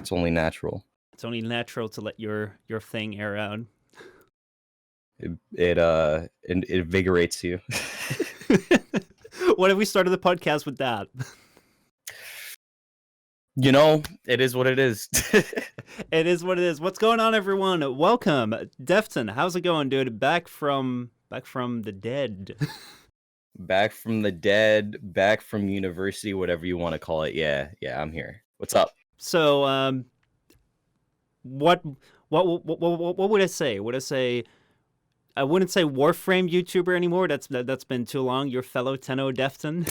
It's only natural. It's only natural to let your thing air out. It invigorates you. What if we started the podcast with that? It is what it is. It is what it is. What's going on, everyone? Welcome, Defton. How's it going, dude? Back from the dead. Back from the dead, back from university, whatever you want to call it. Yeah, I'm here. What's up? So, what would I say? Would I say I wouldn't say Warframe YouTuber anymore. That's been too long. Your fellow Tenno Defton.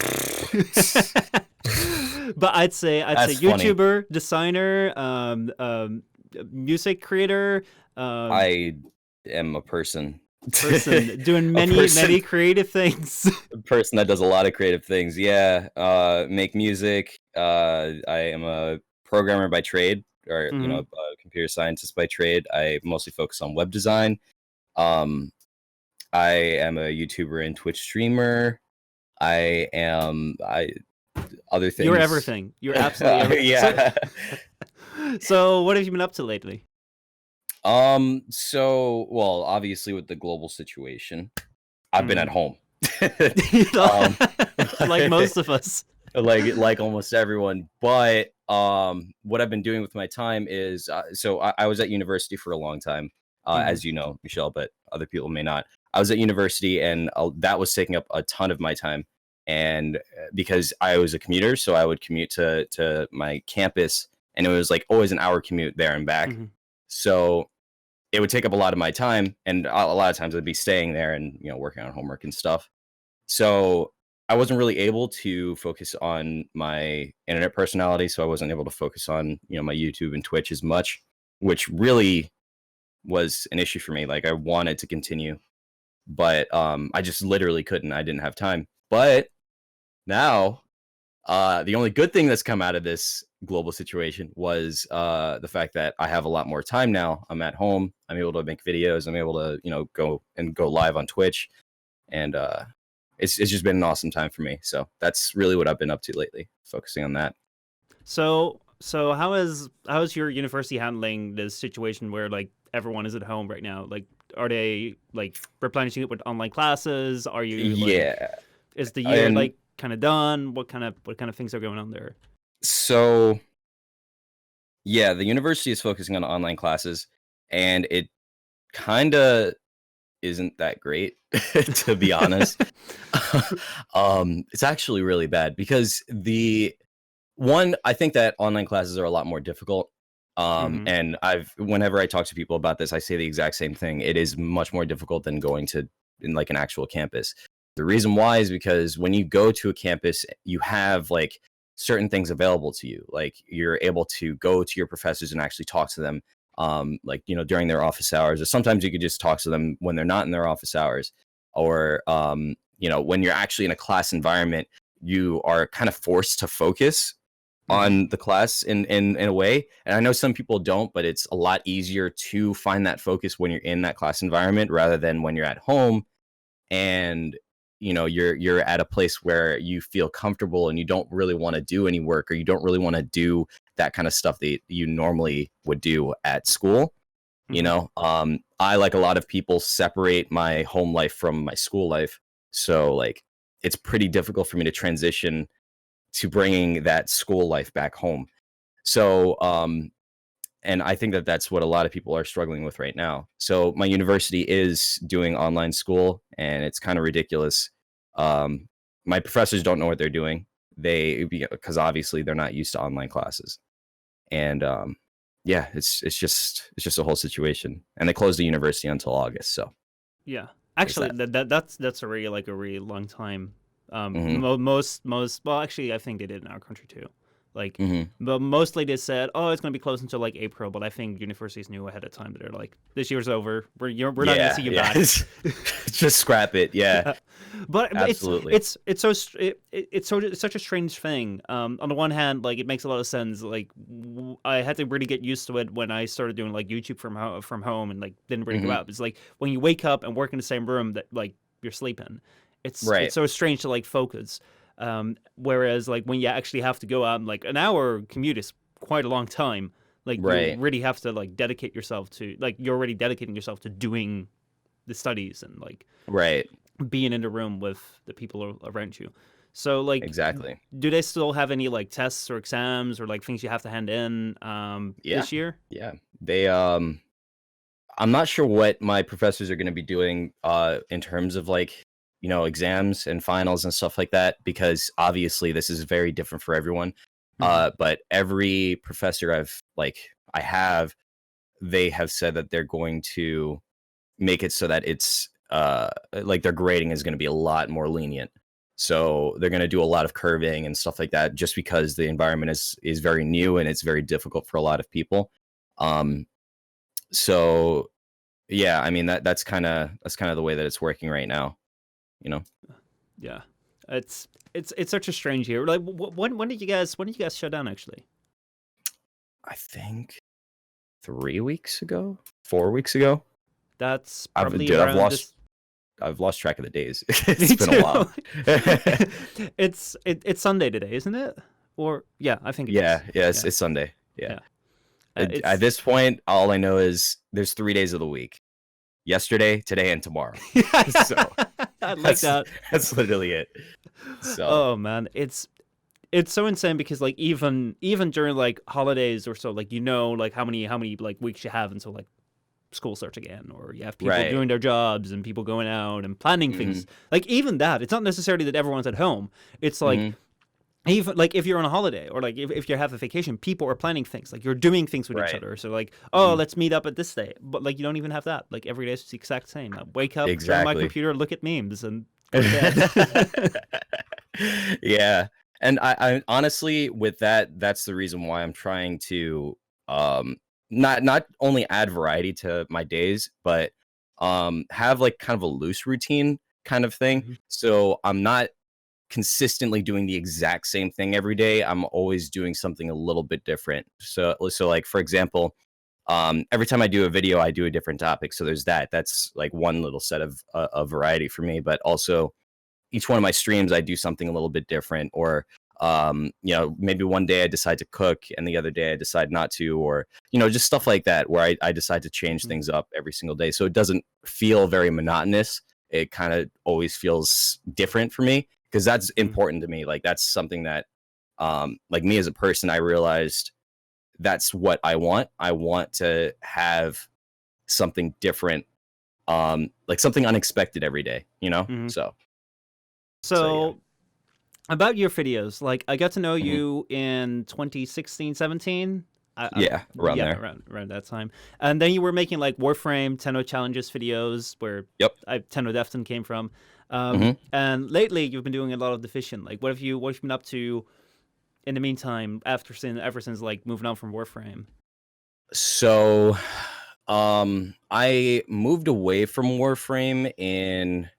But I'd say That's funny. YouTuber, designer, music creator. I am a person doing many creative things. A person that does a lot of creative things. Yeah, make music. I am a programmer by trade, or a computer scientist by trade. I mostly focus on web design. I am a YouTuber and Twitch streamer. Other things. You're everything. You're absolutely everything. Yeah. So what have you been up to lately? Well, obviously with the global situation, I've been at home. Like most of us. Like almost everyone. But what I've been doing with my time is I was at university for a long time, as you know, Michel, but other people may not. I was at university, and that was taking up a ton of my time. And because I was a commuter, so I would commute to my campus, and it was like always an hour commute there and back. So it would take up a lot of my time, and a lot of times I'd be staying there and working on homework and stuff. So I wasn't really able to focus on my internet personality, so I wasn't able to focus on my YouTube and Twitch as much, which really was an issue for me. Like, I wanted to continue, but I just literally couldn't. I didn't have time. But now, the only good thing that's come out of this global situation was the fact that I have a lot more time now. I'm at home. I'm able to make videos. I'm able to go live on Twitch, and it's just been an awesome time for me. So that's really what I've been up to lately, focusing on that. So how is your university handling this situation where like everyone is at home right now? Like, are they like replenishing it with online classes? Are you is the year like kind of done? What kind of things are going on there? So yeah, the university is focusing on online classes, and it kind of isn't that great, to be honest. It's actually really bad because I think that online classes are a lot more difficult. And whenever I talk to people about this, I say the exact same thing. It is much more difficult than going to in like an actual campus. The reason why is because when you go to a campus, you have like certain things available to you. Like, you're able to go to your professors and actually talk to them, during their office hours, or sometimes you could just talk to them when they're not in their office hours, or when you're actually in a class environment, you are kind of forced to focus on the class in a way. And I know some people don't, but it's a lot easier to find that focus when you're in that class environment rather than when you're at home and you're at a place where you feel comfortable and you don't really want to do any work, or you don't really want to do that kind of stuff that you normally would do at school. I, like a lot of people, separate my home life from my school life. So like, it's pretty difficult for me to transition to bringing that school life back home. So, and I think that that's what a lot of people are struggling with right now. So my university is doing online school, and it's kind of ridiculous. My professors don't know what they're doing. Because obviously they're not used to online classes. And yeah, it's just a whole situation. And they closed the university until August. So yeah, actually, that's a really long time. Most well, actually, I think they did in our country too. Like, but mostly they said, "Oh, it's going to be closed until like April." But I think universities knew ahead of time that they're like, "This year's over. We're not going to see you back. Just scrap it." Yeah, but absolutely. It's such a strange thing. On the one hand, like, it makes a lot of sense. Like, I had to really get used to it when I started doing like YouTube from home and like didn't really go out. It's like when you wake up and work in the same room that like you're sleeping. It's so strange to like focus. Whereas like when you actually have to go out, and like an hour commute is quite a long time. Like you Right. really have to like dedicate yourself to like you're already dedicating yourself to doing the studies and like Right. being in the room with the people around you. So like, Exactly. do they still have any like tests or exams or like things you have to hand in Yeah. this year? Yeah. They I'm not sure what my professors are going to be doing in terms of like, exams and finals and stuff like that, because obviously this is very different for everyone. Hmm. But every professor I have, they have said that they're going to make it so that it's like their grading is going to be a lot more lenient. So they're going to do a lot of curving and stuff like that, just because the environment is very new and it's very difficult for a lot of people. Um, so yeah, I mean that's kind of the way that it's working right now. You know, Yeah, it's such a strange year. Like, when did you guys shut down actually? I think 3 weeks ago, 4 weeks ago. That's I've probably dude, I've around lost this. I've lost track of the days. Me It's been a too. while. It's Sunday today, isn't it? Or yeah, I think it Yeah, is. yeah, it's, Yeah, it's Sunday. Yeah. yeah. At It's this point, all I know is there's 3 days of the week: yesterday, today, and tomorrow. So I like that's that. that's literally it. So Oh man, it's so insane because like even during like holidays or so, like like how many like weeks you have until like school starts again, or you have people right. doing their jobs and people going out and planning Hmm. things. Like even that, it's not necessarily that everyone's at home. It's like Hmm. even like if you're on a holiday or like if you have a vacation, people are planning things. Like you're doing things with each Right. other. So like, oh, Hmm. let's meet up at this day. But like you don't even have that. Like every day is the exact same. I wake up, turn on my Exactly. computer, look at memes, and go to bed. Yeah. And I honestly, with that, that's the reason why I'm trying to um not only add variety to my days, but have like kind of a loose routine kind of thing. Hmm. So I'm not consistently doing the exact same thing every day. I'm always doing something a little bit different. So like for example, every time I do a video, I do a different topic. So there's that. That's like one little set of variety for me. But also each one of my streams, I do something a little bit different, or maybe one day I decide to cook and the other day I decide not to, or just stuff like that, where I decide to change Hmm. things up every single day, so it doesn't feel very monotonous. It kind of always feels different for me, because that's Hmm. important to me. Like that's something that, like me as a person, I realized that's what I want to have something different, like something unexpected every day, Hmm. so yeah. So about your videos, like I got to know Mhm. you in 2016, 17. Yeah, around Yeah, there. around that time, and then you were making like Warframe, Tenno challenges videos, where Yep. Tenno came from. Mhm. And lately you've been doing a lot of Division. Like, what have you been up to in the meantime ever since like moving on from Warframe? So, I moved away from Warframe in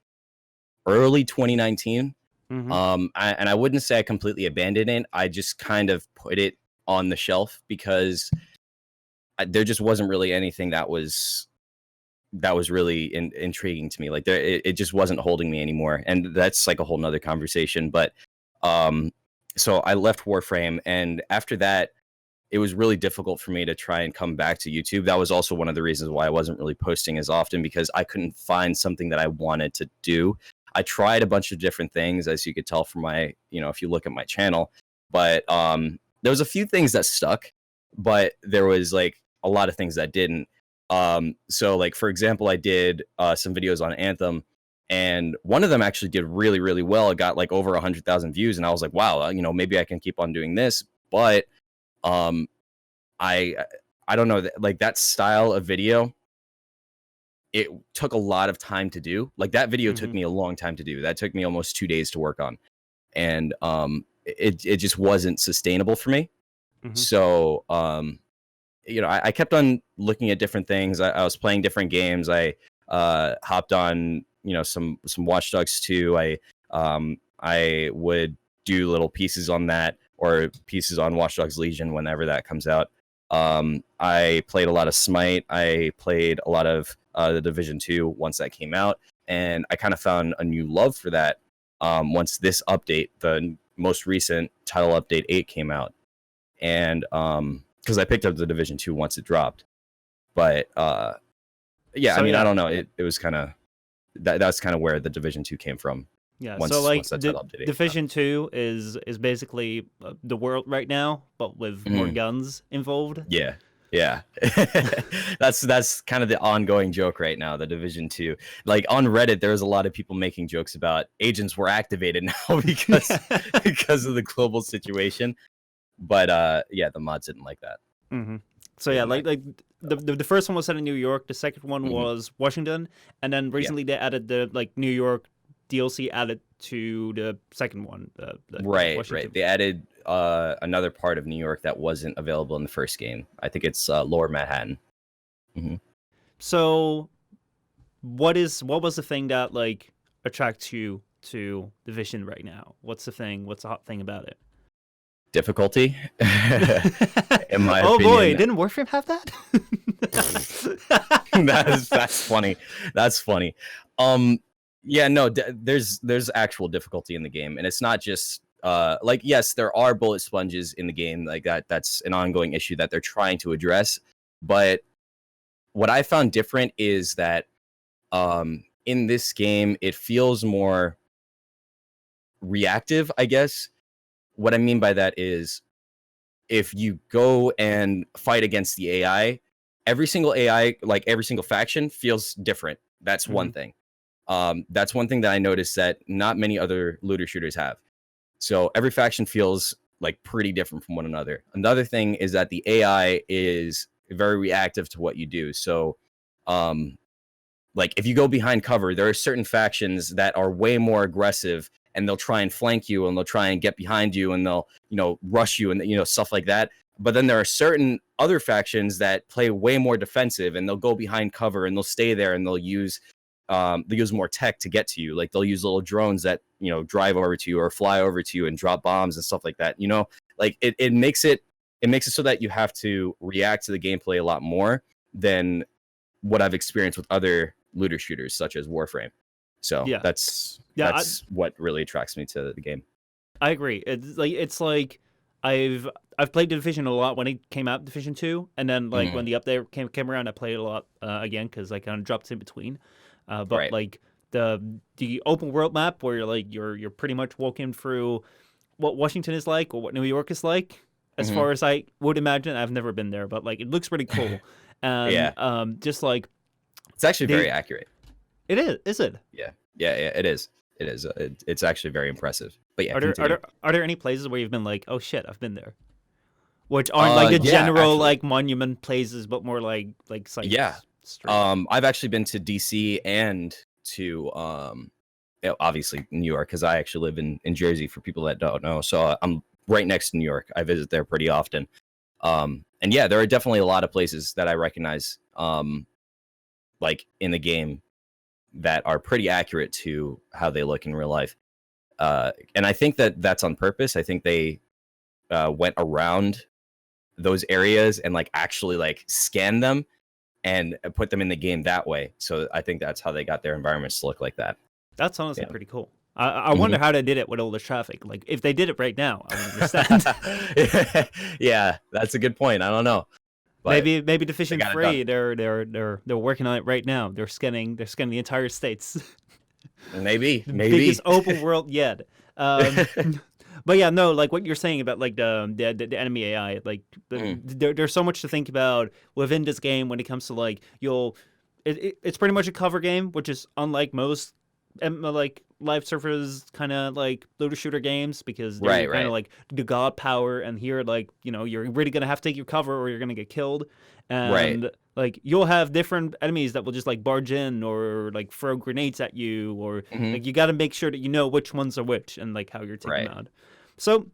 early 2019. Mm-hmm. And I wouldn't say I completely abandoned it. I just kind of put it on the shelf because there just wasn't really anything that was really intriguing to me. Like it just wasn't holding me anymore, and that's like a whole nother conversation. But um, so I left Warframe, and after that, it was really difficult for me to try and come back to YouTube. That was also one of the reasons why I wasn't really posting as often, because I couldn't find something that I wanted to do. I tried a bunch of different things, as you could tell from my, if you look at my channel, but there was a few things that stuck, but there was like a lot of things that didn't. So like for example, I did some videos on Anthem, and one of them actually did really, really well. It got like over 100,000 views, and I was like, wow, maybe I can keep on doing this. But um I I don't know, like that style of video, it took a lot of time to do. Like that video took Mm-hmm. me a long time to do. That took me almost 2 days to work on, and it just wasn't sustainable for me. Mm-hmm. So I kept on looking at different things. I was playing different games. I hopped on some Watch Dogs 2. I would do little pieces on that, or pieces on Watch Dogs Legion whenever that comes out. I played a lot of Smite. I played a lot of the Division 2 once that came out, and I kind of found a new love for that once this update, the most recent title update 8, came out. And because I picked up the Division 2 once it dropped. But yeah, I So mean, I yeah, don't know. It was kind of that's kind of where the Division 2 came from. yeah. So Once like that title update came out. Division Two is basically the world right now, but with more Mhm. guns involved. Yeah. Yeah. That's kind of the ongoing joke right now, the Division 2. Like on Reddit, there's a lot of people making jokes about agents were activated now because of the global situation. But yeah, the mods didn't like that. hmm So They yeah, didn't like the first one was set in New York. The second one Mhm. was Washington, and then Yeah. recently they added the like New York DLC added to the second one, the Right, right. Washington. They added another part of New York that wasn't available in the first game. I think it's Lower Manhattan. Mhm. So what was the thing that like attracts you to Division right now? What's the thing? What's the hot thing about it? Difficulty, in my Oh boy, opinion. didn't Warframe have that? That's funny. That's funny. Um, yeah, no, there's actual difficulty in the game, and it's not just like yes, there are bullet sponges in the game like that. That's an ongoing issue that they're trying to address. But what I found different is that in this game it feels more reactive, I guess. What I mean by that is if you go and fight against the AI, every single AI, like every single faction, feels different. That's one hmm thing. That's one thing that I noticed that not many other looter shooters have. So every faction feels like pretty different from one another. Another thing is that the AI is very reactive to what you do. So, um, like if you go behind cover, there are certain factions that are way more aggressive and they'll try and flank you and they'll try and get behind you and they'll, rush you and, stuff like that. But then there are certain other factions that play way more defensive and they'll go behind cover and they'll stay there and they'll use more tech to get to you. Like they'll use little drones that, drive over to you or fly over to you and drop bombs and stuff like that. Like it makes it so that you have to react to the gameplay a lot more than what I've experienced with other looter shooters such as Warframe. So Yeah, that's yeah. that's what really attracts me to the game. I agree. It's like I've played Division a lot when it came out, Division Two, and then like Mhm. when the update came around, I played a lot again because I kind of dropped in between. But Right. like the open world map where you're pretty much walking through what Washington is like or what New York is like. As Hmm. far as I would imagine, I've never been there, but like it looks pretty cool. And Yeah, just like it's actually they, very accurate. it is it? Yeah, yeah, yeah. It is. It is. It's actually very impressive. But yeah, continue. Are there any places where you've been like, oh shit, I've been there? Which aren't like the Yeah, general actually, like monument places, but more like yeah. sites straight. I've actually been to DC and to obviously New York because I actually live in Jersey for people that don't know. So I'm right next to New York. I visit there pretty often. And yeah, there are definitely a lot of places that I recognize, like in the game that are pretty accurate to how they look in real life. And I think that that's on purpose. I think they went around those areas and like actually like scanned them and put them in the game that way. So I think that's how they got their environments to look like that. That's honestly Yeah. pretty cool. I Hmm. wonder how they did it with all the traffic. Like if they did it right now, I would understand. Yeah, that's a good point. I don't know, but Maybe they Division got it done. 3, they're working on it right now. They're scanning the entire states. Maybe, The biggest maybe. open world yet. Um, but yeah, no, like what you're saying about like the enemy AI, like Mm, there's so much to think about within this game when it comes to like it's pretty much a cover game, which is unlike most like live surfers kind of like looter shooter games because they're right, your kind of right, like the god power, and here like you're really gonna have to take your cover or you're gonna get killed, right. and like you'll have different enemies that will just like barge in or like throw grenades at you, or Hmm. like you got to make sure that you know which ones are which and like how you're taking Right. them out. So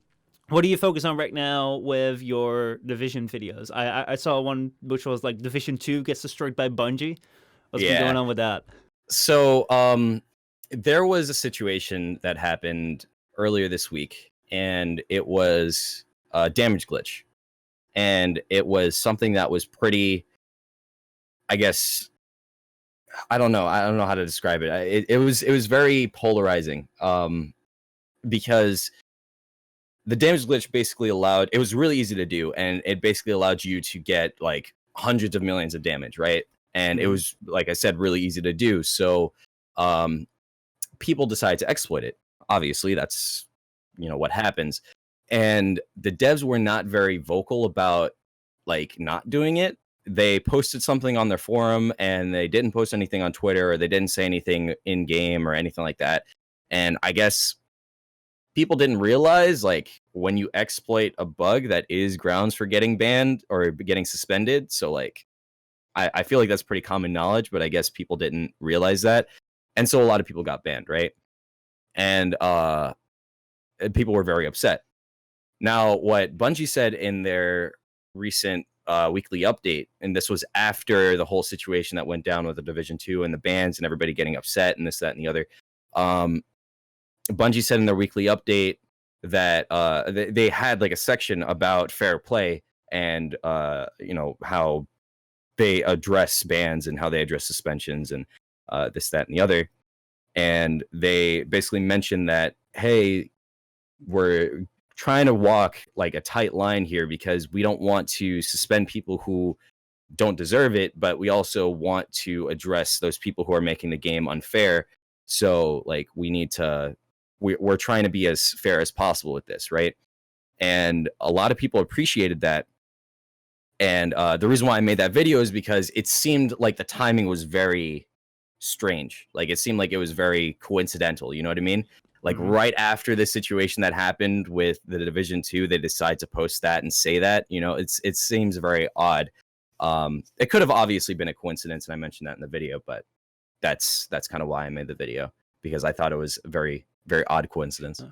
what do you focus on right now with your Division videos? I saw one which was like Division 2 gets destroyed by Bungie. What's been Yeah. going on with that? So, there was a situation that happened earlier this week, and it was a damage glitch, and it was something that was pretty. I guess I don't know. I don't know how to describe it. It was very polarizing. Because the damage glitch basically allowed, it was really easy to do, and it basically allowed you to get like hundreds of millions of damage, right? And it Mhm. was, like I said, really easy to do. So um, people decide to exploit it. Obviously, that's what happens. And the devs were not very vocal about like not doing it. They posted something on their forum and they didn't post anything on Twitter, or they didn't say anything in game or anything like that. And I guess people didn't realize, like, when you exploit a bug, that is grounds for getting banned or getting suspended. So like I feel like that's pretty common knowledge, but I guess people didn't realize that. And so a lot of people got banned, right? And people were very upset. Now, what Bungie said in their recent weekly update, and this was after the whole situation that went down with the Division 2 and the bans and everybody getting upset and this, that, and the other. Bungie said in their weekly update that they had like a section about fair play and how they address bans and how they address suspensions and this, that, and the other. And they basically mentioned that, hey, we're trying to walk like a tight line here because we don't want to suspend people who don't deserve it, but we also want to address those people who are making the game unfair. So like we're trying to be as fair as possible with this, right? And a lot of people appreciated that. And the reason why I made that video is because it seemed like the timing was very strange. Like it seemed like it was very coincidental. You know what I mean? Like Mhm. right after this situation that happened with the Division 2, they decide to post that and say that. It seems very odd. It could have obviously been a coincidence, and I mentioned that in the video, but that's kind of why I made the video, because I thought it was a very, very odd coincidence.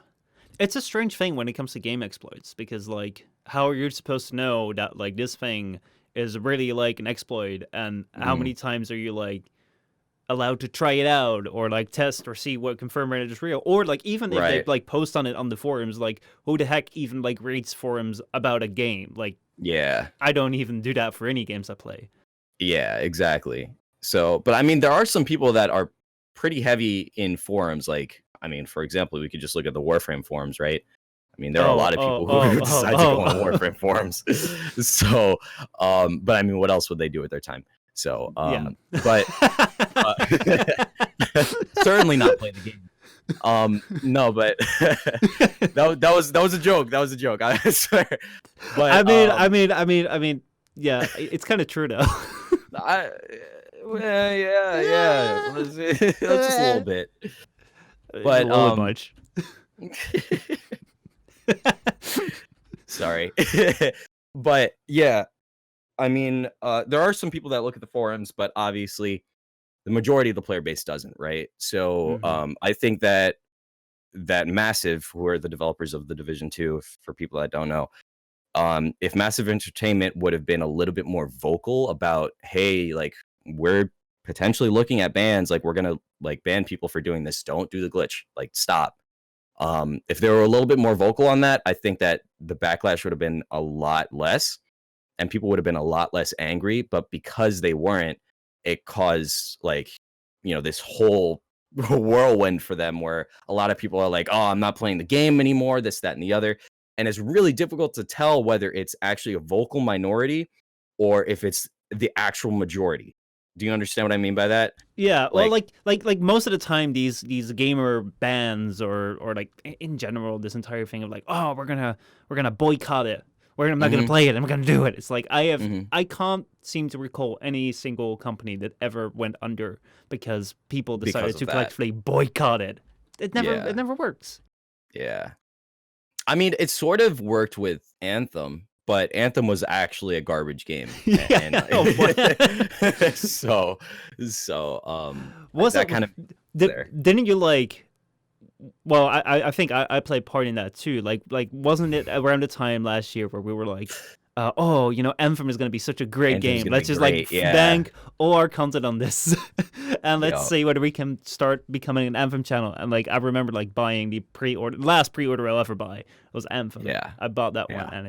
It's a strange thing when it comes to game exploits, because like how are you supposed to know that like this thing is really like an exploit, and how Mm, many times are you like allowed to try it out or like test or see what confirm it is real, or like even if they right. like post on it on the forums, like who the heck even like reads forums about a game? Like Yeah. I don't even do that for any games I play. Yeah, exactly. So, but I mean, there are some people that are pretty heavy in forums. Like, I mean, for example, we could just look at the Warframe forums, right? I mean, there are a Oh, lot of oh, people oh, who oh, decide to go on oh. Warframe forums. So, but I mean, what else would they do with their time? So, Yeah. but uh, certainly not play the game. No, but that was a joke. That was a joke. I swear. I But mean, yeah, it's kind of true though. I well, yeah. Let's just a little bit. A But little bit much. sorry. But yeah, I mean, there are some people that look at the forums, but obviously the majority of the player base doesn't, right? So Hmm. I think that Massive, who are the developers of the Division 2, for people that don't know, if Massive Entertainment would have been a little bit more vocal about, hey, like, we're potentially looking at bans, like we're gonna like ban people for doing this, don't do the glitch, like stop. If they were a little bit more vocal on that, I think that the backlash would have been a lot less and people would have been a lot less angry. But because they weren't, it caused like, this whole whirlwind for them where a lot of people are like, oh, I'm not playing the game anymore, this, that, and the other. And it's really difficult to tell whether it's actually a vocal minority or if it's the actual majority. Do you understand what I mean by that? Yeah, well, Like, like most of the time, these gamer bans or like in general, this entire thing of like, oh, we're gonna boycott it. I'm not gonna mm-hmm, play it. I'm gonna do it. It's like mm-hmm. I can't seem to recall any single company that ever went under because people decided Because to of that. collectively boycott it. It Yeah. never works. Yeah. I mean, it sort of worked with Anthem, but Anthem was actually a garbage game, and Yeah. Oh, boy. so Was that that kind of there. didn't you like? Well, I think I played part in that too. Like wasn't it around the time last year where we were like, oh, Anthem is gonna be such a great Anthem's game. gonna be Let's just like great. Yeah. bank all our content on this, and let's Yeah. see whether we can start becoming an Anthem channel. And like I remember like buying the last pre-order I'll ever buy was Anthem. Yeah. I bought that one, Yeah. and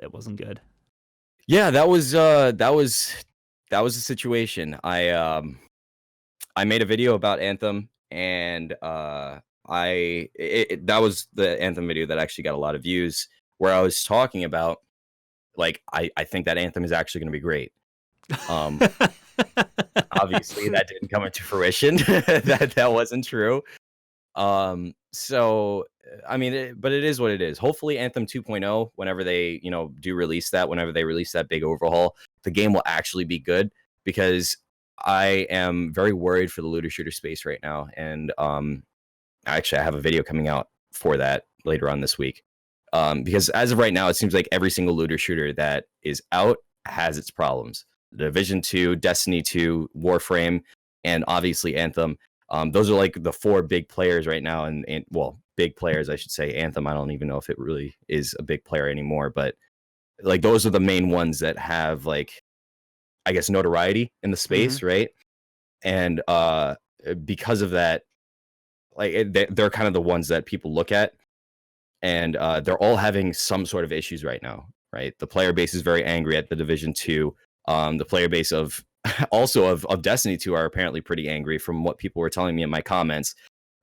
it wasn't good. Yeah, that was the situation. I made a video about Anthem, and that was the Anthem video that actually got a lot of views, where I was talking about like I think that Anthem is actually going to be great. Um, Obviously that didn't come into fruition. That wasn't true. So I mean, but it is what it is. Hopefully Anthem 2.0, whenever they, do release that, whenever they release that big overhaul, the game will actually be good, because I am very worried for the looter shooter space right now. And actually I have a video coming out for that later on this week. Because as of right now, it seems like every single looter shooter that is out has its problems. Division 2, Destiny 2, Warframe, and obviously Anthem. Those are like the four big players right now, and well, big players, I should say. Anthem, I don't even know if it really is a big player anymore, but like those are the main ones that have, like, I guess, notoriety in the Hmm. space, right? And because of that, like they're kind of the ones that people look at, and they're all having some sort of issues right now, right? The player base is very angry at the Division 2. The player base of also of Destiny 2 are apparently pretty angry, from what people were telling me in my comments.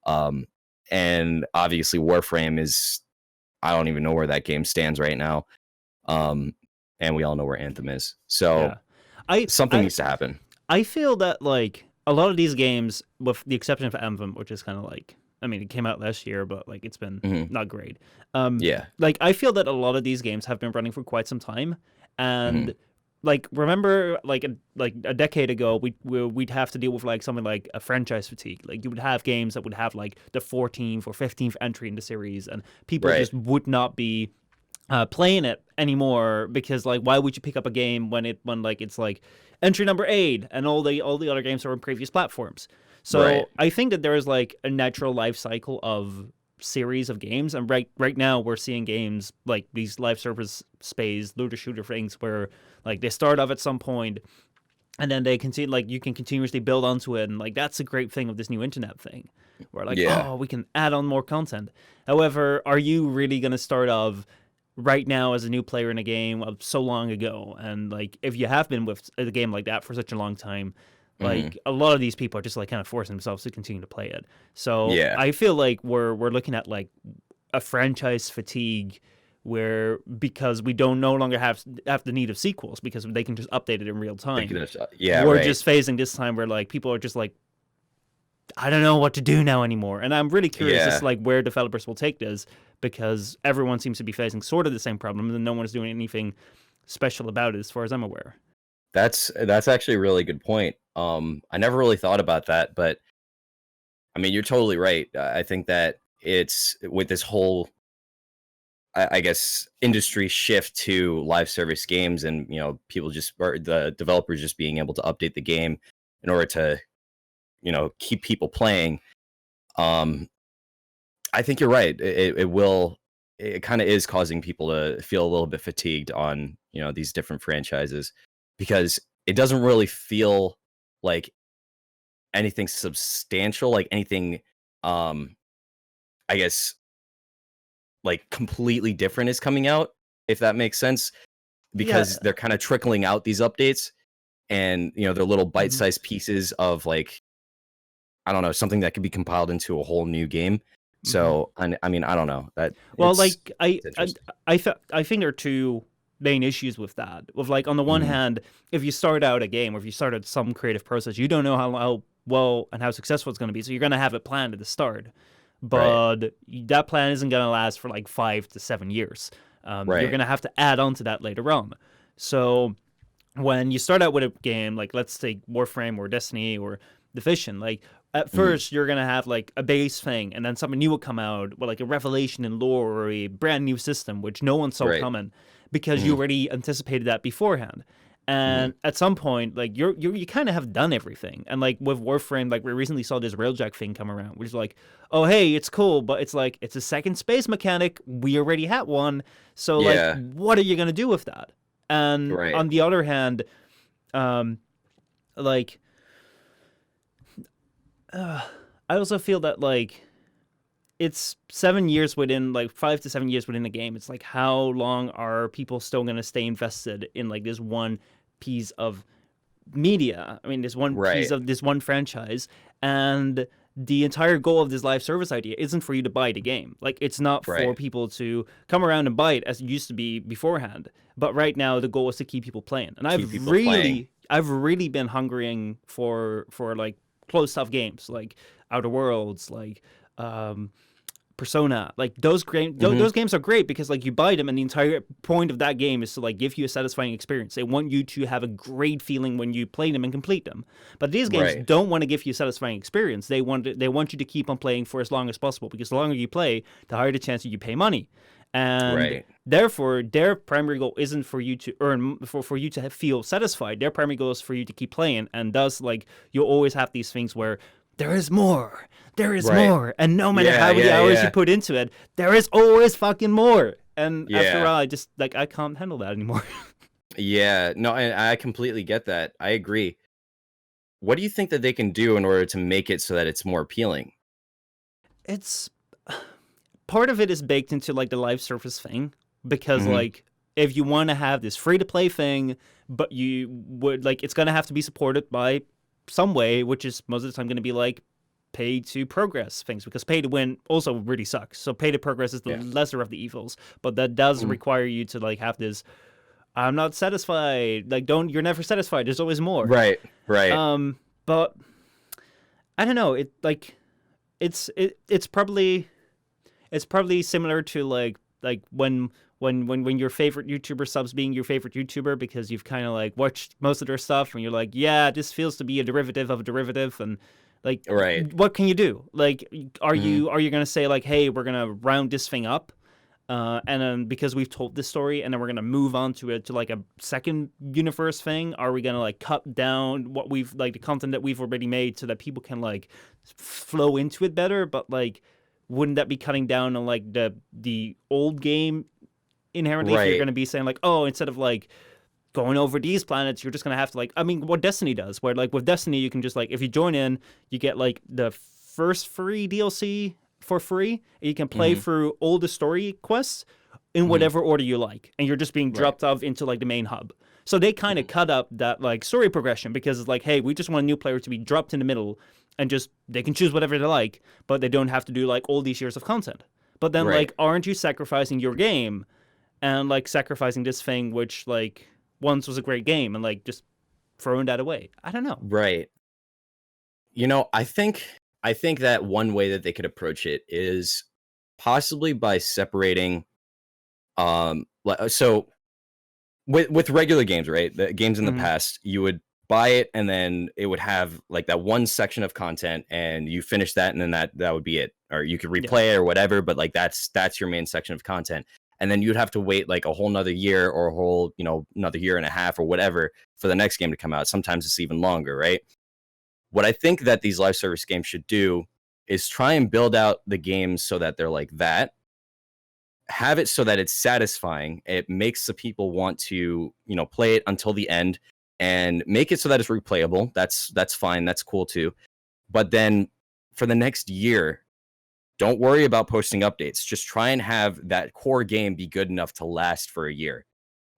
Um, and obviously Warframe is, I don't even know where that game stands right now. And we all know where Anthem is. Yeah. So I something I needs to happen. I feel that like a lot of these games, with the exception of Anthem, which is kind of like, I mean, it came out last year, but like it's been Hmm. not great. Yeah. Like I feel that a lot of these games have been running for quite some time, Hmm. and like remember like a decade ago, we'd have to deal with like something like a franchise fatigue. Like you would have games that would have like the 14th or 15th entry in the series, and people Right. just would not be playing it anymore, because like why would you pick up a game when like it's like entry number 8 and all the other games are on previous platforms. Right. So I think that there is like a natural life cycle of series of games, and right now we're seeing games like these live service space looter shooter things where like they start off at some point and then they continue, like you can continuously build onto it, and like that's a great thing of this new internet thing, where like, Yeah. oh, we can add on more content. However, are you really going to start off right now as a new player in a game of so long ago? And like if you have been with a game like that for such a long time, Hmm. like a lot of these people are just like kind of forcing themselves to continue to play it. So Yeah. I feel like we're looking at like a franchise fatigue, where because we don't no longer have the need of sequels because they can just update it in real Thinking time. of, yeah. We're Right. just facing this time where like people are just like, I don't know what to do now anymore. And I'm really curious as to Yeah. like where developers will take this, because everyone seems to be facing sort of the same problem and no one is doing anything special about it as far as I'm aware. That's actually a really good point. I never really thought about that, but I mean, you're totally right. I think that it's with this whole, I guess, industry shift to live service games, and people just, or the developers just being able to update the game in order to keep people playing. Um, I think you're right. It will. It kind of is causing people to feel a little bit fatigued on these different franchises, because it doesn't really feel like anything substantial, like anything, um, I guess, like completely different is coming out, if that makes sense, because Yeah. they're kind of trickling out these updates, and they're little Mhm. bite-sized pieces of, like, I don't know, something that could be compiled into a whole new game. Mhm. So I mean, I don't know, that Well, it's like it's interesting. I think there are two main issues with that. With like on the one Mhm. hand, if you start out a game or if you start out some creative process, you don't know how well and how successful it's going to be, so you're going to have it planned at the start. Right. But that plan isn't going to last for like 5 to 7 years. You're Right. going to have to add on to that later on. So when you start out with a game like, let's take Warframe or Destiny or Division, like at Mhm. first you're gonna have like a base thing, and then something new will come out with like a revelation in lore or a brand new system which no one saw Right. coming, because you Mhm. already anticipated that beforehand. Mhm. And at some point, like you kind of have done everything. And like with Warframe, like we recently saw this railjack thing come around, which is like, oh hey, it's cool, but it's like it's a second space mechanic. We already had one, so like, Yeah. what are you gonna do with that? And Right. on the other hand, um, like uh, I also feel that like it's 7 years within, like 5 to 7 years within the game. It's like how long are people still gonna stay invested in like this one piece of media? I mean, this one piece Right. of this one franchise, and the entire goal of this live service idea isn't for you to buy the game. Like, it's not for Right. people to come around and buy it as it used to be beforehand. But right now, the goal is to keep people playing. And Keep people playing. I've really been hungering for like closed stuff games, like Outer Worlds, like Persona. Like those games are great because like you buy them, and the entire point of that game is to like give you a satisfying experience. They want you to have a great feeling when you play them and complete them. But these games Right. don't want to give you a satisfying experience. They want you to keep on playing for as long as possible, because the longer you play, the higher the chance that you pay money. And Right. therefore, their primary goal isn't for you to earn, for you to feel satisfied. Their primary goal is for you to keep playing, and thus, like, you'll always have these things where there is more, there is Right. more, and no matter Yeah, how many yeah, hours yeah. you put into it, there is always fucking more. And after a Yeah. while, I just like I can't handle that anymore. Yeah. No, and I completely get that. I agree. What do you think that they can do in order to make it so that it's more appealing? It's part of it is baked into like the live service thing, because Mhm. like if you want to have this free to play thing, but you would like it's gonna have to be supported by some way, which is most of the time going to be like pay to progress things, because pay to win also really sucks. So pay to progress is the Yeah. lesser of the evils, but that does Mhm. require you to like have this. I'm not satisfied. Like, don't you're never satisfied. There's always more. Right. Right. But I don't know. It like it's probably similar to like when your favorite YouTuber subs being your favorite YouTuber, because you've kind of like watched most of their stuff and you're like, yeah, this feels to be a derivative of a derivative, and like Right. what can you do? Like, Mhm. are you gonna say like, hey, we're gonna round this thing up, and then because we've told this story, and then we're gonna move on to like a second universe thing? Are we gonna like cut down what we've like the content that we've already made so that people can like flow into it better? But like, wouldn't that be cutting down on like the old game inherently, if you're Right. going to be saying like, oh, instead of like going over these planets, you're just going to have to like, I mean, what Destiny does, where like with Destiny you can just like, if you join in, you get like the first free DLC for free, and you can play Mhm. through all the story quests in Mhm. whatever order you like, and you're just being Right. dropped off into like the main hub. So they kind of Mhm. cut up that like story progression, because it's like, hey, we just want a new player to be dropped in the middle, and just they can choose whatever they like, but they don't have to do like all these years of content. But then Right. like, aren't you sacrificing your game and like sacrificing this thing which like once was a great game, and like just throwing that away? I don't know. Right. I think that one way that they could approach it is possibly by separating so with regular games, right? The games in the Hmm. past, you would buy it and then it would have like that one section of content and you finish that and then that would be it. Or you could Yeah. replay it or whatever, but like that's your main section of content. And then you'd have to wait like a whole nother year or a whole, another year and a half or whatever for the next game to come out. Sometimes it's even longer, right? What I think that these live service games should do is try and build out the games so that they're like that, have it so that it's satisfying. It makes the people want to, play it until the end, and make it so that it's replayable. That's fine. That's cool too. But then for the next year, don't worry about posting updates. Just try and have that core game be good enough to last for a year.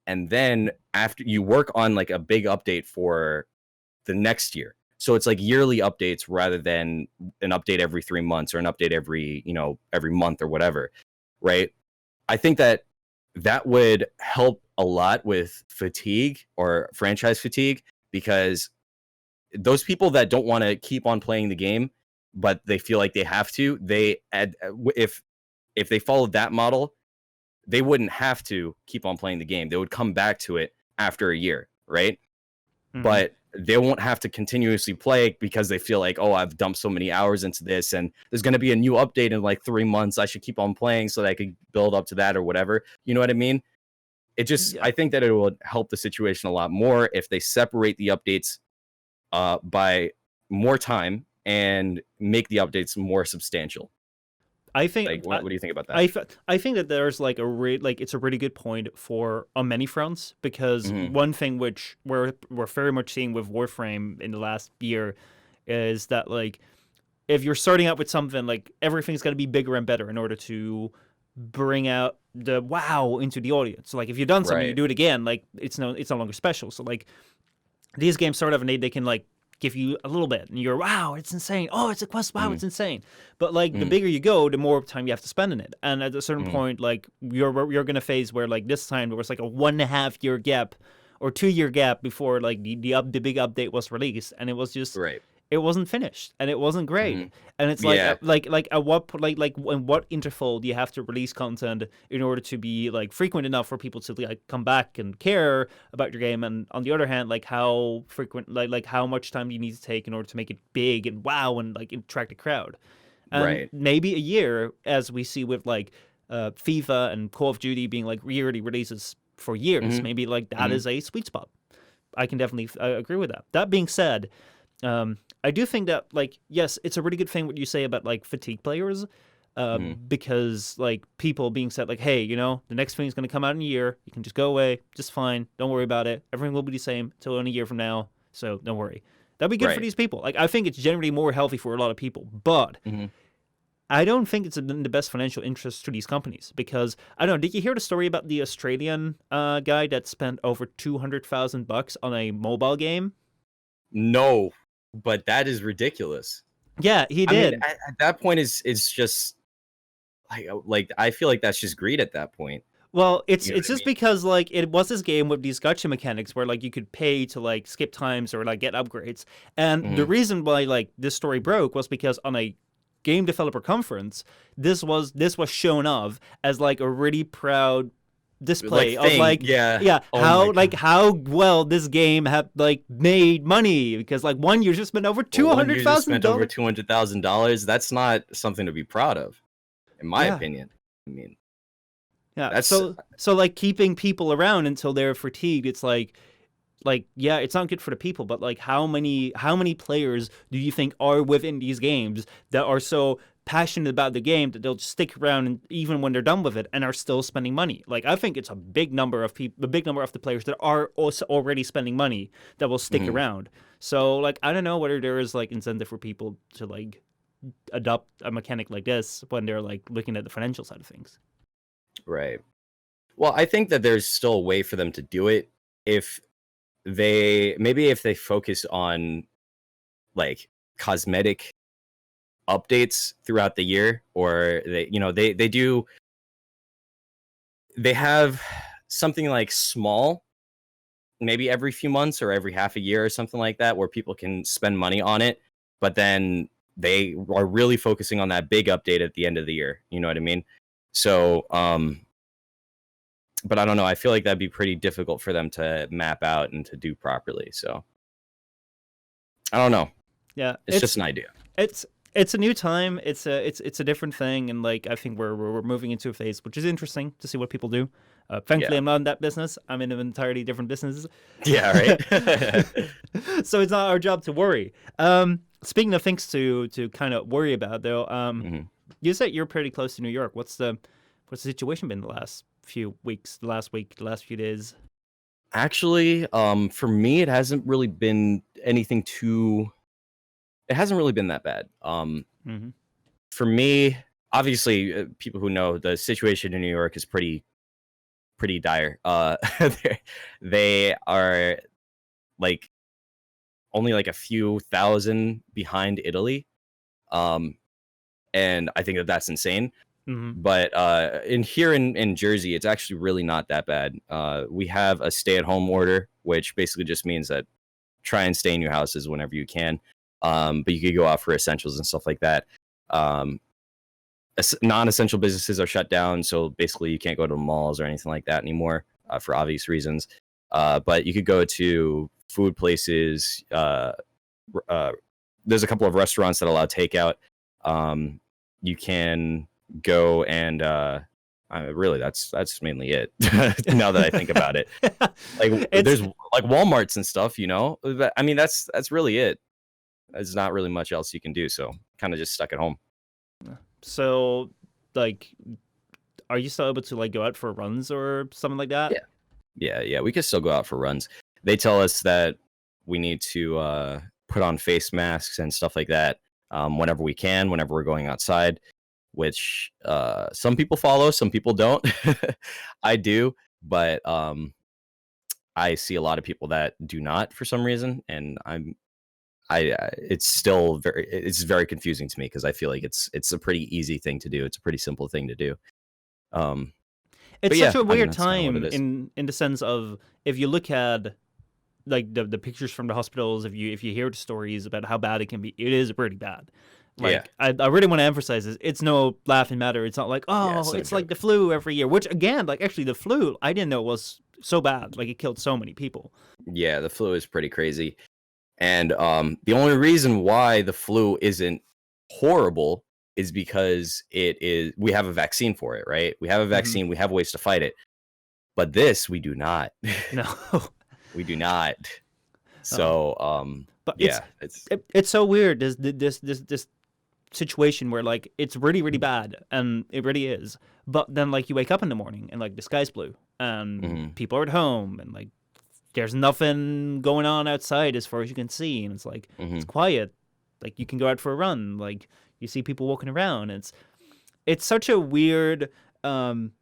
And then after you work on like a big update for the next year. So it's like yearly updates rather than an update every 3 months or an update every month or whatever, right? I think that would help a lot with fatigue or franchise fatigue, because those people that don't want to keep on playing the game, but they feel like they have to, if they followed that model, they wouldn't have to keep on playing the game. They would come back to it after a year, right? Hmm. But they won't have to continuously play because they feel like, oh, I've dumped so many hours into this and there's going to be a new update in like 3 months. I should keep on playing so that I could build up to that or whatever. You know what I mean? Yeah. I think that it would help the situation a lot more if they separate the updates by more time and make the updates more substantial. I think Like, what do you think about that? I, I think that there's like like it's a really good point for on many fronts, because Hmm. one thing which we're very much seeing with Warframe in the last year is that like, if you're starting out with something, like everything's got to be bigger and better in order to bring out the wow into the audience. So like, if you've done something, you Right. do it again, like it's no longer special. So like, these games start off and they can like give you a little bit, and you're, wow, it's insane. Oh, it's a quest. Wow, Mhm. it's insane. But like the Mhm. bigger you go, the more time you have to spend in it. And at a certain Mhm. point, like you're gonna phase where like this time there was like a 1.5 year gap or 2 year gap before like the big update was released, and it was just Right. it wasn't finished and it wasn't great. Mhm. And it's like Yeah. like at what like in what interval do you have to release content in order to be like frequent enough for people to like come back and care about your game? And on the other hand, like how frequent, like how much time do you need to take in order to make it big and wow and like attract a crowd? And Right. maybe a year, as we see with like FIFA and Call of Duty being like yearly releases for years, Mhm. maybe like that Mhm. is a sweet spot. I can definitely agree with that. That being said, I do think that like yes, it's a really good thing what you say about like fatigue players, Mhm. because like people being said like, hey, the next thing is going to come out in a year. You can just go away, just fine. Don't worry about it. Everything will be the same until in a year from now. So don't worry. That'd be good for Right. these people. Like I think it's generally more healthy for a lot of people, but Mhm. I don't think it's in the best financial interest to these companies because I don't know. Did you hear the story about the Australian guy that spent over $200,000 on a mobile game? No, but that is ridiculous. Yeah, he I mean, did. at that point, it's just like I feel like that's just greed at that point. Well, it's You know what it's I just mean? because like it was this game with these gacha mechanics where like you could pay to like skip times or like get upgrades. And the Mhm. reason why like this story broke was because on a game developer conference, this was shown off as like a really proud Like display of thing, like yeah. yeah Oh my god. how well this game had like made money because like one year just spent over two One hundred year just thousand spent over dollars. $200,000. That's not something to be proud of, in my Yeah. opinion. I mean, Yeah. that's So like keeping people around until they're fatigued, it's like yeah, it's not good for the people, but like how many players do you think are within these games that are so passionate about the game that they'll stick around and even when they're done with it and are still spending money? Like I think it's a big number of people, a big number of the players that are also already spending money that will stick mhm, around. So like I don't know whether there is like incentive for people to like adopt a mechanic like this when they're like looking at the financial side of things. right. Well, I think that there's still a way for them to do it if if they focus on like cosmetic updates throughout the year, or they have something like small, maybe every few months or every half a year or something like that, where people can spend money on it, but then they are really focusing on that big update at the end of the year. You know what I mean? So, but I don't know. I feel like that'd be pretty difficult for them to map out and to do properly. So I don't know. Yeah, It's just an idea. it's it's a new time. It's a different thing, and like I think we're moving into a phase which is interesting to see what people do. Thankfully, Yeah. I'm not in that business. I'm in an entirely different business, Yeah. Right. so it's not our job to worry. Speaking of things to kind of worry about, though, Mhm. you said you're pretty close to New York. What's the situation been the last few weeks, the last week, the last few days? Actually, for me, it hasn't really been anything too. It hasn't really been that bad. Mm-hmm. For me, obviously, people who know the situation in New York is pretty dire. They are like only like a few thousand behind Italy, um, and I think that that's insane. Mm-hmm. But in here in Jersey, it's actually really not that bad. We have a stay-at-home order, which basically just means that try and stay in your houses whenever you can. But you could go out for essentials and stuff like that. Um, Non-essential businesses are shut down, so basically you can't go to malls or anything like that anymore for obvious reasons. But you could go to food places. Uh, there's a couple of restaurants that allow takeout. You can go and really that's mainly it. Now that I think about it, like it's there's like WalMarts and stuff. I mean that's really it. There's not really much else you can do. So kind of just stuck at home. so like are you still able to like go out for runs or something like that? Yeah. Yeah. We could still go out for runs. They tell us that we need to put on face masks and stuff like that whenever we can, whenever we're going outside, which some people follow, some people don't. I do, but I see a lot of people that do not for some reason, and it's still it's very confusing to me because I feel like it's a pretty easy thing to do. It's a pretty simple thing to do. Um, but It's such yeah, a I mean weird that's kind of what time it is. in the sense of, if you look at like the pictures from the hospitals, if you hear the stories about how bad it can be, it is pretty bad. Yeah, Like I really want to emphasize this. It's no laughing matter. It's not like, yeah, oh, it's no it's like the joke. flu every year. Which again, like actually the flu, I didn't know was so bad. Like it killed so many people. Yeah, the flu is pretty crazy. And the only reason why the flu isn't horrible is because we have a vaccine for it, right? We have a Hmm. vaccine, we have ways to fight it. But this we do not. No, We do not. no. So But yeah, it's it's so weird. This situation where like it's really really bad, and it really is. But then like you wake up in the morning and like the sky's blue and mhm, people are at home and like there's nothing going on outside as far as you can see, and it's like it's mhm. quiet. Like you can go out for a run. Like you see people walking around. It's such a weird um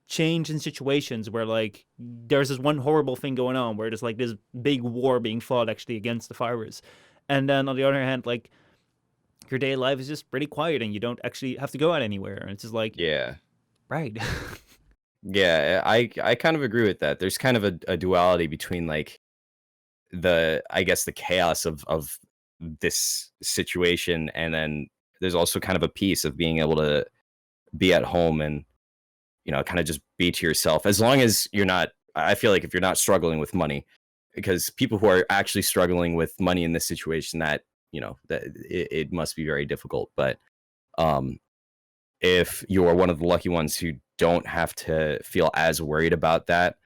change in situations where like there's this one horrible thing going on where there's like this big war being fought actually against the virus, and then on the other hand like your day life is just pretty quiet and you don't actually have to go out anywhere, and it's just like, Yeah. right. Yeah, I kind of agree with that. There's kind of a duality between like I guess the chaos of this situation, and then there's also kind of a piece of being able to be at home and kind of just be to yourself. As long as you're not, I feel like if you're not struggling with money, because people who are actually struggling with money in this situation, that that it must be very difficult. But um if you're one of the lucky ones who don't have to feel as worried about that,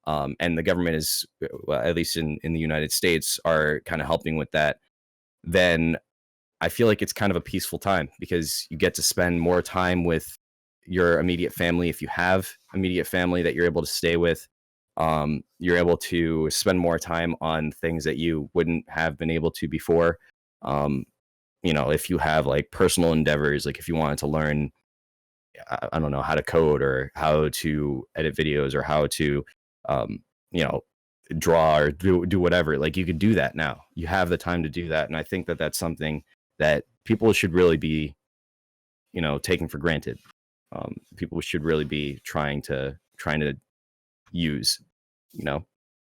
and the government is, well, at least in the United States, are kind of helping with that, then I feel like it's kind of a peaceful time because you get to spend more time with your immediate family. If you have immediate family that you're able to stay with, you're able to spend more time on things that you wouldn't have been able to before. Um, if you have like personal endeavors, like if you wanted to learn, I don't know, how to code or how to edit videos or how to, um, you know, draw or do whatever, like you could do that now. You have the time to do that. And I think that that's something that people should really be, taking for granted. People should really be trying to use, you know,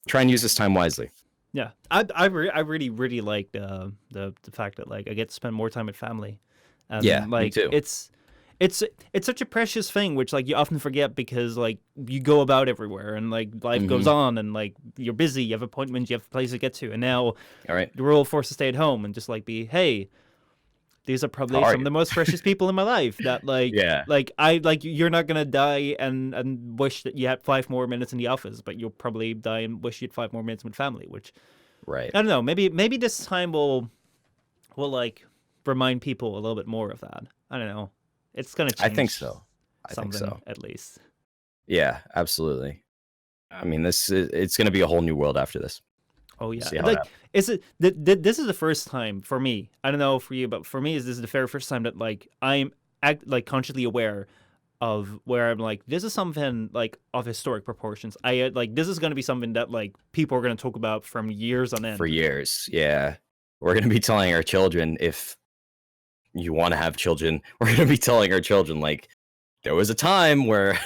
try and use this time wisely. Yeah, I really really like the fact that like I get to spend more time with family, Yeah, and me like too. it's it's such a precious thing which like you often forget because like you go about everywhere and like life goes Hmm. on and like you're busy, you have appointments, you have places to get to, and now All right. we're all forced to stay at home and just like be, hey, these are How probably are some of you? the most precious people in my life that Yeah. like I like you're not gonna die and wish that you had 5 more minutes in the office, but you'll probably die and wish you had 5 more minutes with family, which Right. I don't know. Maybe this time will like remind people a little bit more of that. I don't know. It's gonna I think change so. I think something so. at least. Yeah, absolutely. I mean, it's going to be a whole new world after this. Oh We'll yeah, see how it like happens. is it? This is the first time for me. I don't know for you, but for me, is this is the very first time that like I'm like consciously aware of where I'm like this is something like of historic proportions. I like this is gonna be something that like people are gonna talk about from years on For end. years. Yeah. We're going to be telling our children, if you want to have children, we're going to be telling our children, like, there was a time where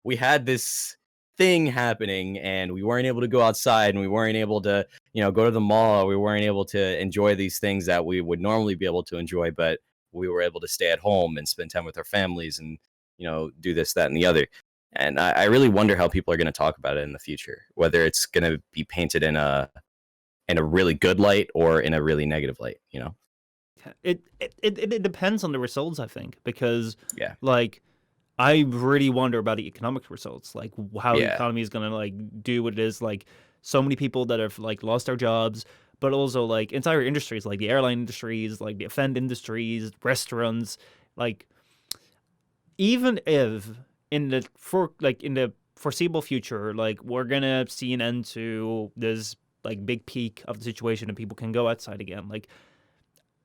we had this thing happening and we weren't able to go outside and we weren't able to, go to the mall. We weren't able to enjoy these things that we would normally be able to enjoy, but we were able to stay at home and spend time with our families and, do this, that, and the other. And I really wonder how people are going to talk about it in the future, whether it's going to be painted in a really good light or in a really negative light. It depends on the results, I think, because Yeah. like I really wonder about the economic results, like how the Yeah. economy is gonna like do what it is. Like so many people that have like lost their jobs, but also like entire industries, like the airline industries, like the offend industries, restaurants. Like even if in the foreseeable future, like we're gonna see an end to this like big peak of the situation and people can go outside again. Like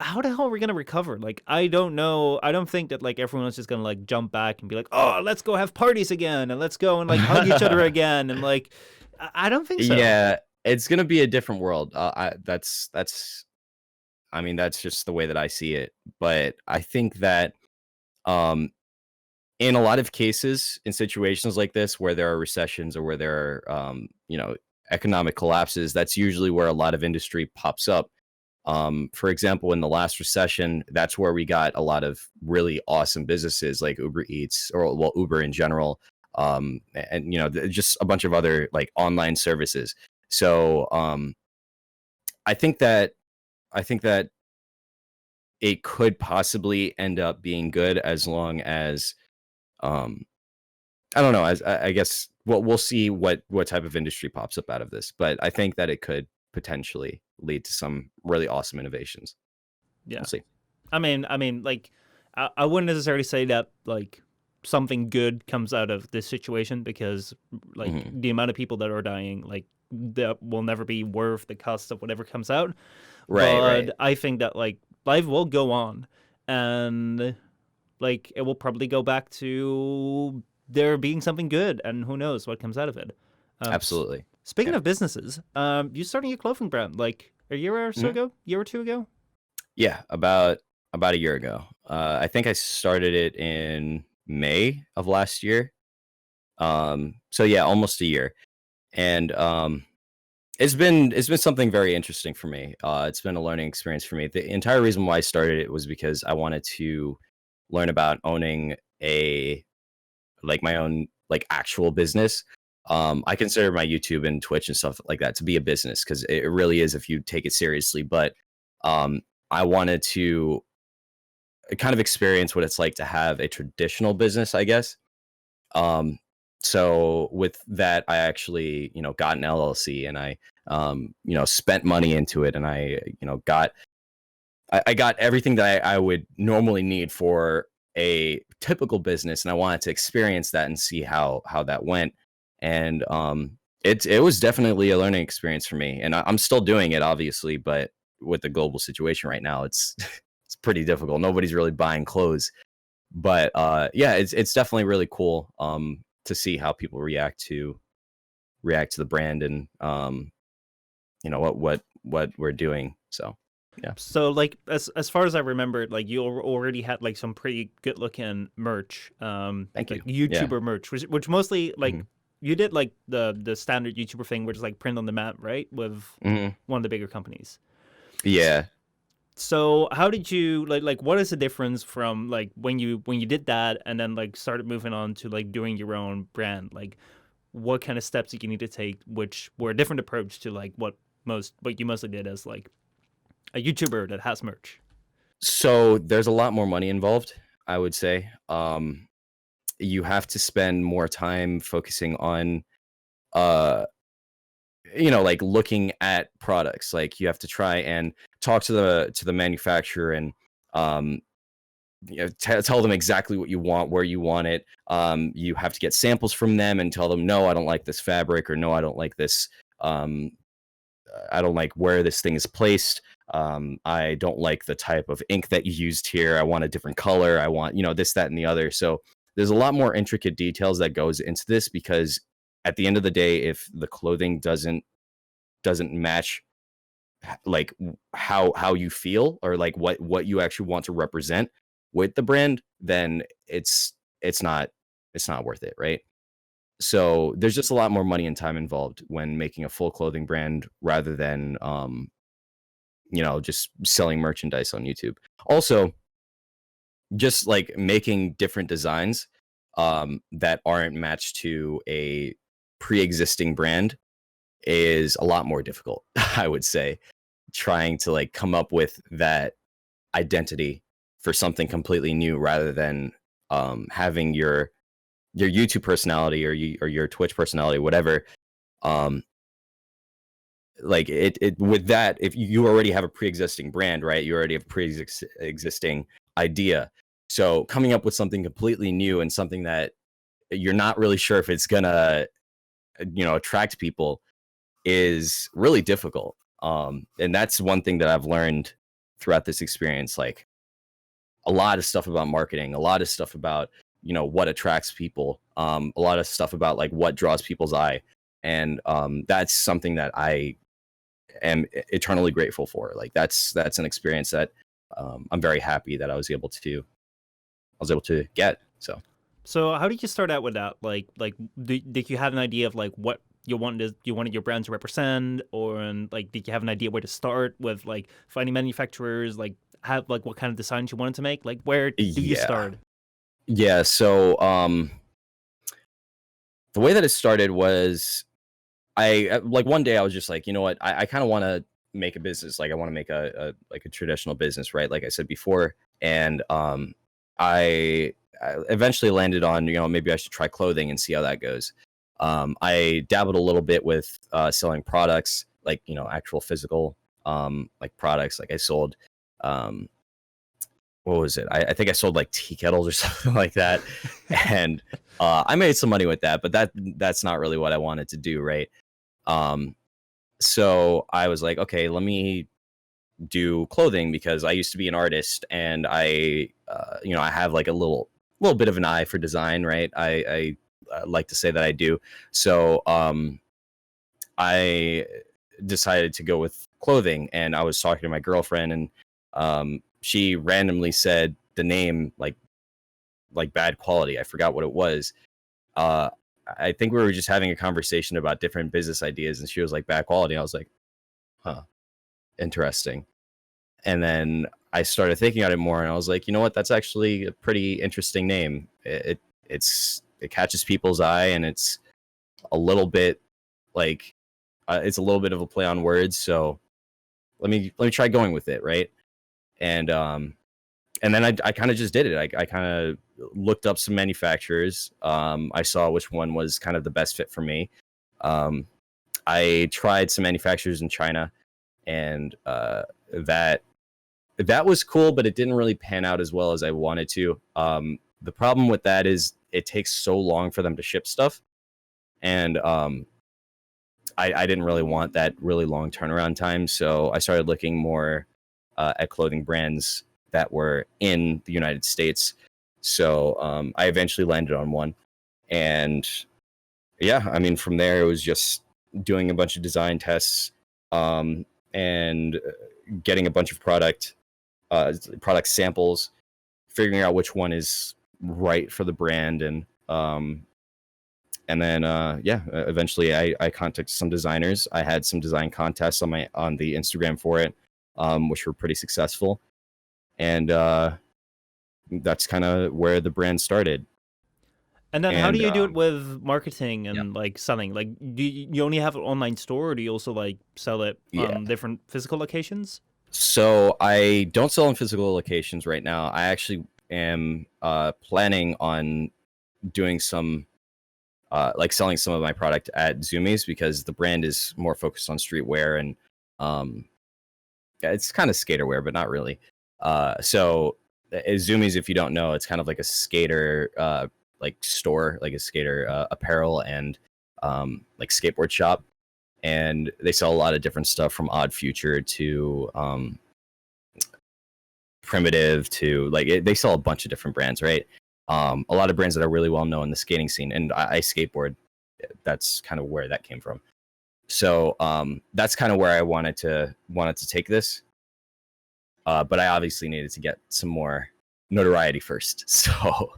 how the hell are we gonna recover? Like, I don't know. I don't think that like everyone's just gonna like jump back and be like, oh, let's go have parties again and let's go and like hug each other again and like, I don't think so. Yeah, it's gonna be a different world. That's I mean, that's just the way that I see it. But I think that um, in a lot of cases, in situations like this, where there are recessions or where there are, economic collapses, that's usually where a lot of industry pops up. For example, in the last recession, that's where we got a lot of really awesome businesses like Uber Eats, or well, Uber in general, and just a bunch of other like online services. So I think that I think that it could possibly end up being good as long as um, I don't know. As I guess we'll see what type of industry pops up out of this, but I think that it could potentially lead to some really awesome innovations. We'll Yeah. see. I mean, like, I wouldn't necessarily say that like something good comes out of this situation because like Hmm. the amount of people that are dying, like that will never be worth the cost of whatever comes out. Right, right. But I think that like life will go on, and like it will probably go back to there being something good, and who knows what comes out of it. Absolutely. Speaking Yeah. of businesses, you starting a clothing brand like a year or so Mhm. ago, year or two ago. Yeah, about a year ago. I think I started it in May of last year. So yeah, almost a year. And it's been something very interesting for me. It's been a learning experience for me. The entire reason why I started it was because I wanted to learn about owning a like my own like actual business. I consider my YouTube and Twitch and stuff like that to be a business because it really is if you take it seriously. But um, I wanted to kind of experience what it's like to have a traditional business, I guess. Um, so with that, I actually, got an LLC, and I, spent money into it, and I got everything that I would normally need for a typical business, and I wanted to experience that and see how that went. And it was definitely a learning experience for me, and I'm still doing it, obviously, but with the global situation right now, it's it's pretty difficult. Nobody's really buying clothes, but yeah, it's definitely really cool to see how people react to the brand, and what we're doing. So yeah, So like as far as I remembered, like you already had like some pretty good looking merch, thank like you. Yeah. YouTuber merch, which mostly like Hmm. you did like the standard YouTuber thing, which is like print on demand, right? With Hmm. one of the bigger companies. Yeah. So how did you like what is the difference from like when you did that and then like started moving on to like doing your own brand? Like what kind of steps did you need to take, which were a different approach to like what you mostly did as like a YouTuber that has merch? So there's a lot more money involved, I would say. You have to spend more time focusing on, uh, like looking at products. Like you have to try and talk to the manufacturer, and um, tell them exactly what you want, where you want it. You have to get samples from them and tell them, no, I don't like this fabric, or no, I don't like this. Um, I don't like where this thing is placed. I don't like the type of ink that you used here. I want a different color. I want, this, that, and the other. So there's a lot more intricate details that goes into this, because at the end of the day, if the clothing doesn't match like how you feel, or like what you actually want to represent with the brand, then it's not it's not worth it, right? So there's just a lot more money and time involved when making a full clothing brand, rather than just selling merchandise on YouTube. Also, just like making different designs that aren't matched to a pre-existing brand is a lot more difficult, I would say. Trying to like come up with that identity for something completely new, rather than having your YouTube personality, or your Twitch personality, whatever. Um, like it with that, if you already have a pre-existing brand, right? You already have pre-existing idea. So coming up with something completely new, and something that you're not really sure if it's gonna attract people, is really difficult. And that's one thing that I've learned throughout this experience. Like a lot of stuff about marketing, a lot of stuff about what attracts people, a lot of stuff about like what draws people's eye, and that's something that I am eternally grateful for. Like that's an experience that I'm very happy that I was able to get. So how did you start out with that? Did you have an idea of like what you wanted your brand to represent, or and like did you have an idea where to start with like finding manufacturers, like have like what kind of designs you wanted to make? Like where do you Yeah. start? Yeah. So the way that it started was like one day I was just like, you know what, I kind of want to make a business. Like I want to make a traditional business, right? Like I said before. And I eventually landed on, maybe I should try clothing and see how that goes. I dabbled a little bit with selling products, like, actual physical like products. Like I sold um what was it? I think I sold like tea kettles or something like that. And I made some money with that, but that's not really what I wanted to do, right? Um, so I was like, okay, let me do clothing because I used to be an artist, and I have like a little bit of an eye for design, right? I like to say that I do. So I decided to go with clothing, and I was talking to my girlfriend, and she randomly said the name like bad quality. I forgot what it was. Uh, I think we were just having a conversation about different business ideas, and she was like bad quality. I was like, huh, interesting. And then I started thinking about it more, and I was like, you know what? That's actually a pretty interesting name. It catches people's eye, and it's a little bit like it's a little bit of a play on words. So let me try going with it, right? And then I kind of just did it. I kind of looked up some manufacturers. I saw which one was kind of the best fit for me. Um, I tried some manufacturers in China, and that was cool, but it didn't really pan out as well as I wanted to. The problem with that is it takes so long for them to ship stuff, and I didn't really want that really long turnaround time. So I started looking more at clothing brands that were in the United States. So I eventually landed on one, and yeah, I mean, from there it was just doing a bunch of design tests, and getting a bunch of product samples, figuring out which one is right for the brand, and then eventually I contacted some designers. I had some design contests on the Instagram for it, which were pretty successful, and that's kind of where the brand started. And then how do And you do it with marketing yeah, and like selling? Like do you only have an online store, or do you also like sell it yeah. on different physical locations? So I don't sell in physical locations right now. I actually am planning on doing some like selling some of my product at Zoomies, because the brand is more focused on streetwear, and um, yeah, it's kind of skaterwear, but not really. So Zoomies, if you don't know, it's kind of like a skater like store, like a skater apparel and like skateboard shop, and they sell a lot of different stuff from Odd Future to Primitive to they sell a bunch of different brands, right? A lot of brands that are really well known in the skating scene, and I skateboard. That's kind of where that came from. So that's kind of where I wanted to take this, but I obviously needed to get some more notoriety first. So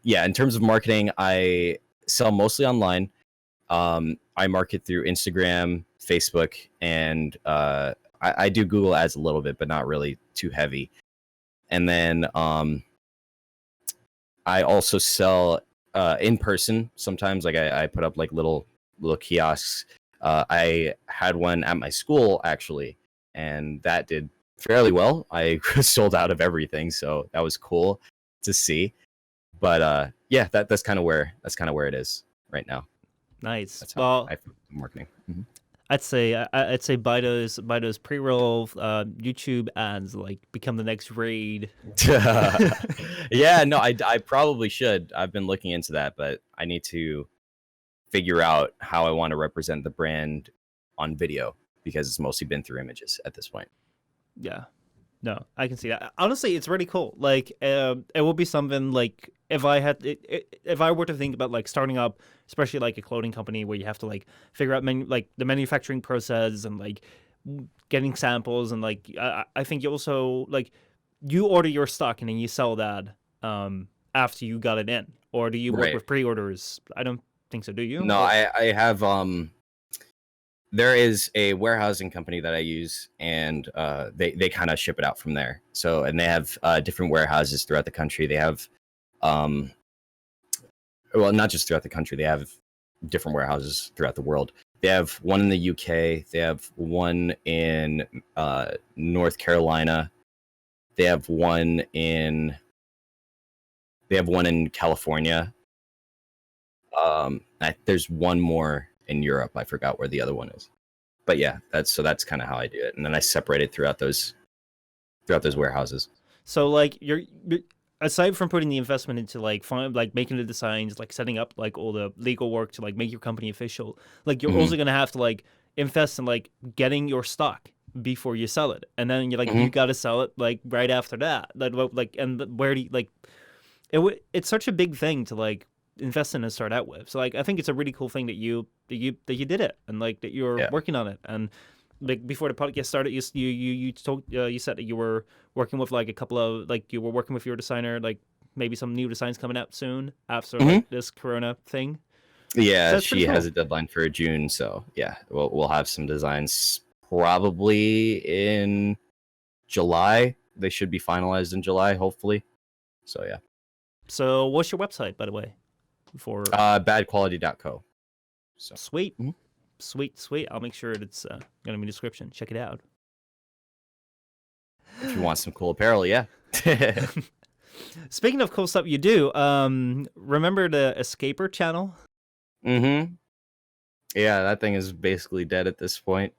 yeah, in terms of marketing, I sell mostly online. I market through Instagram, Facebook, and I do Google ads a little bit, but not really too heavy. And then I also sell in person. Sometimes, like I put up like little kiosks. I had one at my school actually, and that did fairly well. I sold out of everything, so that was cool to see. But yeah, that's kind of where it is right now. Nice. That's how Well, I'm marketing. Mhm. I'd say buy those pre-roll YouTube ads, like become the next raid. Yeah, no, I probably should. I've been looking into that, but I need to figure out how I want to represent the brand on video, because it's mostly been through images at this point. Yeah. No, I can see that. Honestly, it's really cool. Like, it would be something like if I were to think about like starting up, especially like a clothing company where you have to like figure out like the manufacturing process and like getting samples and like I think you also like you order your stock and then you sell that after you got it in, or do you work Right. with pre-orders? I don't think so. Do you? No, Or I have there is a warehousing company that I use, and they kind of ship it out from there. So, and they have different warehouses throughout the country. They have, um, well, not just throughout the country. They have different warehouses throughout the world. They have one in the UK. They have one in North Carolina. They have one in California. There's one more in Europe. I forgot where the other one is. But yeah, that's kind of how I do it, and then I separate it throughout those warehouses. so like you're aside from putting the investment into like like making the designs, like setting up like all the legal work to like make your company official, like you're Hmm. also gonna have to like invest in like getting your stock before you sell it, and then you're like you Hmm. got to sell it like right after that. Like and where do you like it's such a big thing to like invest in and start out with. So like I think it's a really cool thing that you did it and like that you're Yeah. working on it. And like before the podcast started, you told you said that you were working with like a couple of like you were working with your designer, like maybe some new designs coming out soon after Hmm. like this Corona thing. So Yeah, that's pretty she has cool. a deadline for June, so yeah, we'll have some designs probably in July. They should be finalized in July, hopefully. So yeah. So what's your website, by the way? For Badquality.co. So sweet, mhm. sweet. I'll make sure it's gonna be in the description. Check it out. If you want some cool apparel, yeah. Speaking of cool stuff you do, remember the Escaper channel? Hmm. Yeah, that thing is basically dead at this point.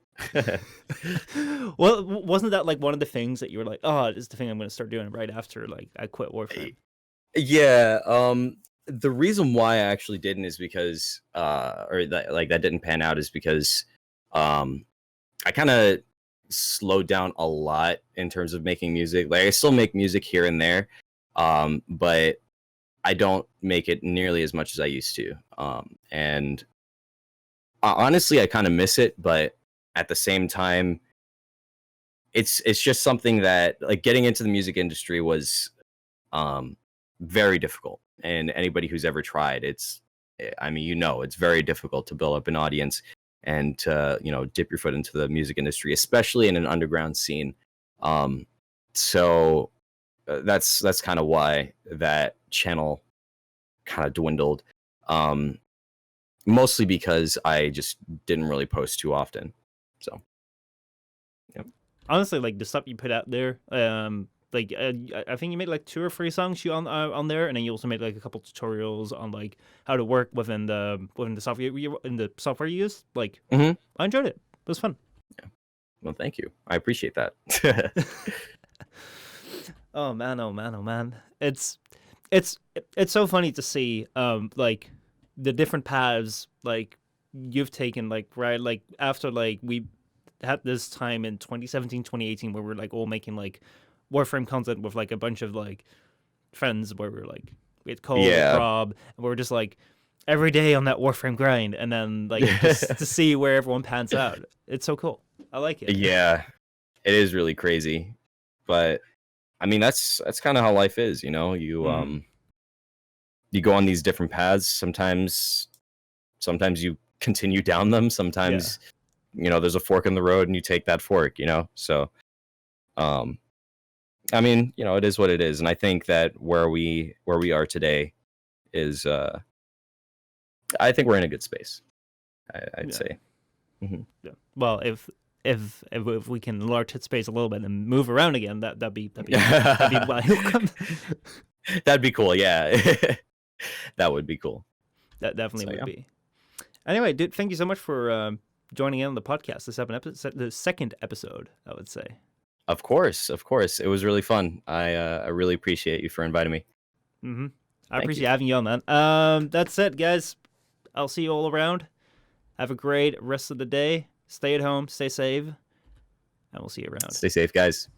Well, wasn't that like one of the things that you were like, oh, this is the thing I'm going to start doing right after like I quit Warframe? Yeah, the reason why I actually didn't is because or that like that didn't pan out is because um I kind of slowed down a lot in terms of making music. Like I still make music here and there, but I don't make it nearly as much as I used to. And honestly, I kind of miss it, but at the same time, it's just something that like getting into the music industry was um very difficult. And anybody who's ever tried, I mean, it's very difficult to build up an audience and to, dip your foot into the music industry, especially in an underground scene. Um, so that's kind of why that channel kind of dwindled. Um, Mostly because I just didn't really post too often. So, yeah. Honestly, like the stuff you put out there, like I think you made like 2 or 3 songs you on there, and then you also made like a couple tutorials on like how to work within the software you use. Like Hmm. I enjoyed it. It was fun. Well, thank you. I appreciate that. Oh man, oh man, oh man. It's it's so funny to see like the different paths like you've taken like right like after like we had this time in 2017 2018 where we are like all making like Warframe content with like a bunch of like friends where we are like we had Cole, we had Yeah. Rob, and we are just like every day on that Warframe grind, and then like just to see where everyone pans out. It's so cool. I like it. Yeah, it is really crazy. But I mean, that's kind of how life is, You Hmm. you go on these different paths. Sometimes you continue down them. Yeah. Sometimes, there's a fork in the road and you take that fork, So, um I mean, it is what it is, and I think that where we are today is I think we're in a good space. I'd Yeah. say. Mhm. Yeah. Well, if we can enlarge hit space a little bit and move around again, that'd be welcome. That'd be cool. Yeah, that would be cool. That definitely So would yeah, be. Anyway, dude, thank you so much for joining in on the podcast. The second episode, I would say. of course, it was really fun. I really appreciate you for inviting me. Mm-hmm. I Thank you. appreciate having you on, man. That's it, guys. I'll see you all around. Have a great rest of the day. Stay at home, stay safe, and we'll see you around. Stay safe, guys.